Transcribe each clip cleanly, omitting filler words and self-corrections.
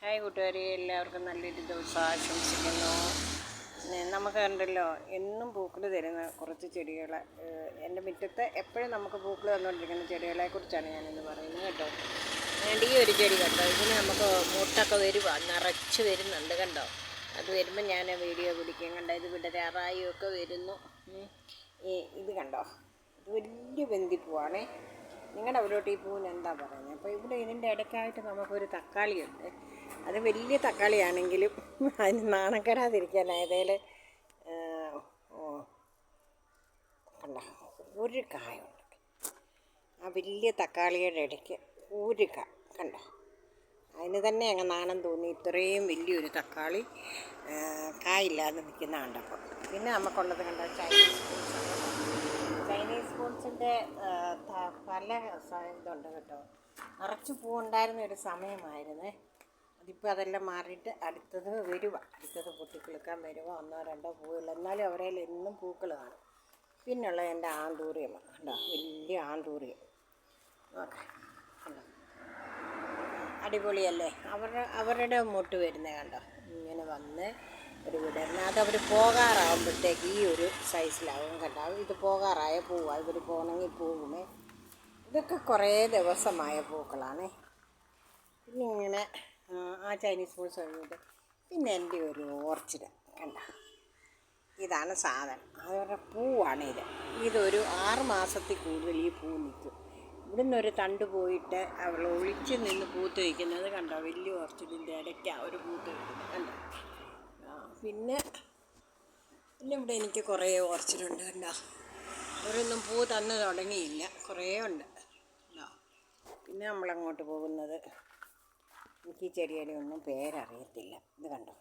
Hi കൂട്ടുകാരെ, എല്ലാവർക്കും നല്ലൊരു ദിവസം ആശംസിക്കുന്നു. നമുക്ക് കണ്ടല്ലോ എന്നും പൂക്കൾ തരുന്ന കുറച്ച് ചെടികൾ എൻ്റെ മുറ്റത്ത് എപ്പോഴും നമുക്ക് പൂക്കൾ തന്നുകൊണ്ടിരിക്കുന്ന ചെടികളെക്കുറിച്ചാണ് ഞാനിന്ന് പറയുന്നത് കേട്ടോ. ഈ ഒരു ചെടി കണ്ടോ, ഇതിന് നമുക്ക് മുട്ടൊക്കെ നിറച്ച് വരുന്നുണ്ട് കണ്ടോ. അത് വരുമ്പോൾ ഞാൻ വീഡിയോ പിടിക്കും കണ്ടോ. ഇത് വിടരാറായൊക്കെ വരുന്നു. ഇത് കണ്ടോ, ഇത് വലിയ ബന്ദിപ്പൂവാണേ. നിങ്ങളുടെ അവിടോട്ട് ഈ പൂവിന് എന്താ പറയുന്നത്? അപ്പോൾ ഇവിടെ ഇതിൻ്റെ ഇടയ്ക്കായിട്ട് നമുക്കൊരു തക്കാളിയുണ്ട്. അത് വലിയ തക്കാളിയാണെങ്കിലും അതിന് നാണക്കെടാതിരിക്കാനായതേൽ കണ്ട ഒരു കായുണ്ട്. ആ വലിയ തക്കാളിയുടെ ഇടയ്ക്ക് ഒരു കണ്ടോ. അതിന് തന്നെ അങ്ങ് നാണം തോന്നി, ഇത്രയും വലിയൊരു തക്കാളി കായില്ലാതെ നിൽക്കുന്ന കണ്ടപ്പോൾ. പിന്നെ നമുക്കുള്ളത് കണ്ടോ, ചൈനീസ് ഫ്രൂട്ട്സിൻ്റെ പല ഇതുണ്ട് കേട്ടോ. നിറച്ച് പൂവുണ്ടായിരുന്ന ഒരു സമയമായിരുന്നേ. അതിപ്പോൾ അതെല്ലാം മാറിയിട്ട് അടുത്തത് പൊട്ടിക്കിളുക്കാൻ വരുക. 1-2 പൂവുകൾ, എന്നാലും അവരേൽ എന്നും പൂക്കൾ കാണും. പിന്നുള്ള എൻ്റെ ആന്തൂറിയം കണ്ടോ, വലിയ ആന്തൂറിയം ഓക്കെ കണ്ടോ, അടിപൊളിയല്ലേ. അവരുടെ മുട്ട് വരുന്നത് കണ്ടോ, ഇങ്ങനെ വന്ന് ഒരു വിടർന്ന് അതവർ പോകാറാകുമ്പോഴത്തേക്ക് ഈ ഒരു സൈസിലാവും കണ്ടോ. ഇത് പോകാറായ പൂവാണ്, ഇവർ പോകണമെങ്കിൽ പോകുമേ. ഇതൊക്കെ കുറേ ദിവസമായ പൂക്കളാണേ. പിന്നെ ഇങ്ങനെ ആ ചൈനീസ് ഫ്രൂട്ട്സ് കഴിഞ്ഞിട്ട് പിന്നെ എൻ്റെ ഒരു ഓർച്ചിഡ് കണ്ട, ഇതാണ് സാധനം. അതവരുടെ പൂവാണ് ഇതൊരു 6 മാസത്തിൽ കൂടുതൽ ഈ പൂ നിൽക്കും. ഇവിടുന്ന് ഒരു തണ്ട് പോയിട്ട് അവൾ ഒളിച്ച് നിന്ന് പൂത്ത് വയ്ക്കുന്നത് കണ്ടോ. വലിയ ഓർച്ചിഡിൻ്റെ ഇടയ്ക്കാണ് ഒരു പൂത്ത് വയ്ക്കുന്നത് കണ്ടോ. പിന്നെ ഇവിടെ എനിക്ക് കുറേ ഓർച്ചിഡുണ്ട് കണ്ടോ. അവരൊന്നും പൂ തന്നു തുടങ്ങിയില്ല, കുറേ ഉണ്ട് കണ്ടോ. പിന്നെ നമ്മളങ്ങോട്ട് പോകുന്നത്, എനിക്ക് ഈ ചെടിയുടെ ഒന്നും പേരറിയത്തില്ല. ഇത് കണ്ടോ,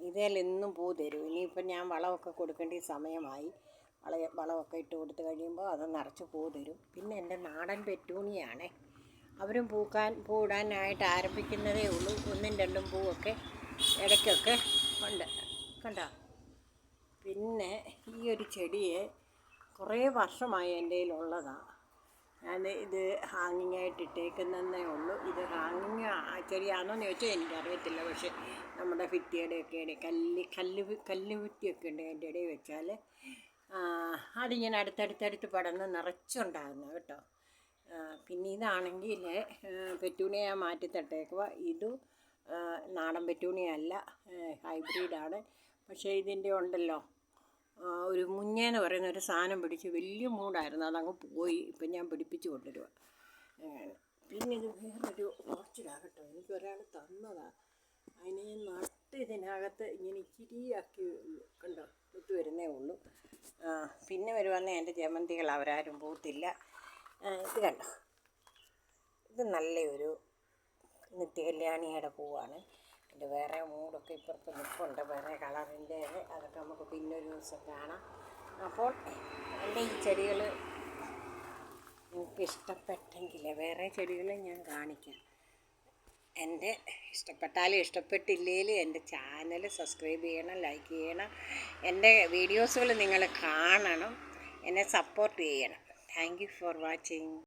ഇതേലെന്നും പൂ തരും. ഇനിയിപ്പം ഞാൻ വളമൊക്കെ കൊടുക്കേണ്ട സമയമായി. വളമൊക്കെ ഇട്ട് കൊടുത്ത് കഴിയുമ്പോൾ അത് നിറച്ച് പൂ തരും. പിന്നെ എൻ്റെ നാടൻ പെറ്റൂണിയാണേ. അവരും പൂടാനായിട്ട് ആരംഭിക്കുന്നതേ ഉള്ളൂ. 1-2 പൂവൊക്കെ ഇടയ്ക്കൊക്കെ ഉണ്ട് കണ്ടോ. പിന്നെ ഈ ഒരു ചെടിയെ കുറേ വർഷമായി എൻ്റെ കയ്യിലുള്ളതാണ്. ഞാൻ ഇത് ഹാങ്ങിങ് ആയിട്ട് ഇട്ടേക്കുന്നതേ ഉള്ളൂ. ഇത് ഹാങ്ങിങ് ചെടിയാണോയെന്ന് ചോദിച്ചാൽ എനിക്കറിയത്തില്ല. പക്ഷേ നമ്മുടെ ഭിത്തിയുടെയൊക്കെ കല്ല് ഭിത്തിയൊക്കെ ഉണ്ട്, അതിൻ്റെ ഇടയിൽ വെച്ചാൽ അതിങ്ങനെ അടുത്തടുത്തടുത്ത് പടന്ന് നിറച്ചുണ്ടാകുന്നു കേട്ടോ. പിന്നെ ഇതാണെങ്കിൽ പെറ്റൂണിയ മാറ്റി തട്ടേക്കുക. ഇത് നാടൻ പെറ്റൂണിയ അല്ല, ഹൈബ്രിഡാണ്. പക്ഷേ ഇതിൻ്റെ ഉണ്ടല്ലോ ഒരു മുഞ്ഞേന്ന് പറയുന്ന ഒരു സാധനം പിടിച്ച് വലിയ മൂടായിരുന്നു, അതങ്ങ് പോയി. ഇപ്പം ഞാൻ പിടിപ്പിച്ച് കൊണ്ടുവരുക. പിന്നെ ഇത് വേറൊരു ഓർച്ചിഡാണ് കേട്ടോ, എനിക്കൊരാൾ തന്നതാണ്. അതിനെ നട്ട് ഇതിനകത്ത് ഇങ്ങനെ ഇച്ചിരിയാക്കി കണ്ടോ, ഇട്ട് വരുന്നേ ഉള്ളൂ. പിന്നെ വരുവാണെങ്കിൽ എൻ്റെ ജമന്തികൾ അവരാരും പൂത്തില്ല. ഇത് കണ്ടോ, ഇത് നല്ലൊരു നിത്യകല്യാണിയുടെ പൂവാണ്. എൻ്റെ വേറെ മൂടൊക്കെ ഇപ്പുറത്ത് നിൽപ്പുണ്ട്, വേറെ കളറിൻ്റെ. അതൊക്കെ നമുക്ക് പിന്നൊരു ദിവസം കാണാം. അപ്പോൾ എൻ്റെ ഈ ചെടികൾ നിങ്ങൾക്ക് ഇഷ്ടപ്പെട്ടെങ്കിൽ വേറെ ചെടികൾ ഞാൻ കാണിക്കാം. എൻ്റെ ഇഷ്ടപ്പെട്ടാലും ഇഷ്ടപ്പെട്ടില്ലേലും എൻ്റെ ചാനൽ സബ്സ്ക്രൈബ് ചെയ്യണം, ലൈക്ക് ചെയ്യണം. എൻ്റെ വീഡിയോസുകൾ നിങ്ങൾ കാണണം, എന്നെ സപ്പോർട്ട് ചെയ്യണം. Thank you for watching.